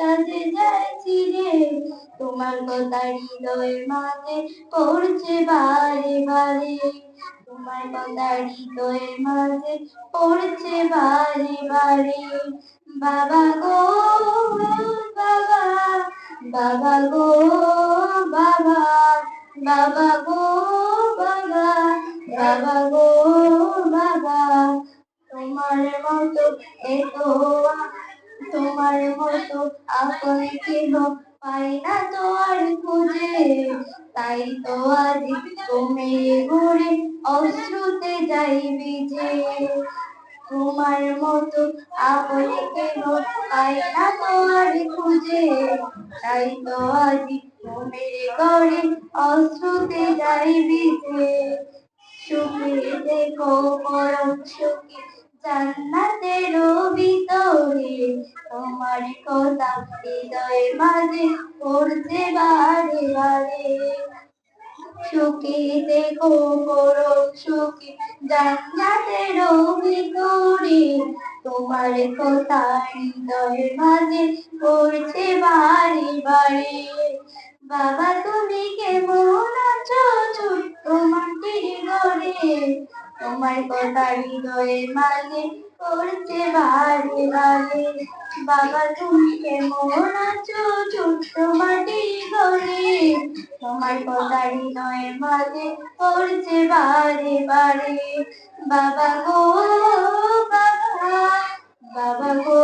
মনটা যে যায় চিরে, তোমার কথা হৃদয়ের মাঝে পড়ছে বারে বারে, তোমার কথা হৃদয়ের মাঝে পড়ছে বারে বারে। বাবা গো বাবা, বাবা গো বাবা, বাবা গো বাবা, বাবা গো বাবা, তোমার মতো এত তোমার মতো আপন কেহ পাই না তো আর খুঁজে, তাই তো আজ তুমি ঘুরে অশ্রুতে যাই ভিজে। তোমার মতো আপন কেহ পাই না তো আর খুঁজে, তাই তো আজ তুমি ঘরে অশ্রুতে যাই ভিজে। সুখে দেখো পরম সুখে জান্নাতের ভিতরে, তোমার কথা হৃদয়ের মাঝে পড়ছে বারে বারে। সুখে দেখো পরম সুখে জান্নাতের ভিতরে, তোমার কথা হৃদয়ের মাঝে পড়ছে বারে বারে। বাবা তুমি কেমন আছো ছোট্ট মাটির ঘরে, তোমার কথা হৃদয়ের মাঝে পড়ছে বারে বারে। বাবা তুমি কেমন আছো ছোট্ট মাটির ঘরে, তোমার কথা হৃদয়ের মাঝে পড়ছে বারে বারে। বাবা গো বাবা, বাবা গো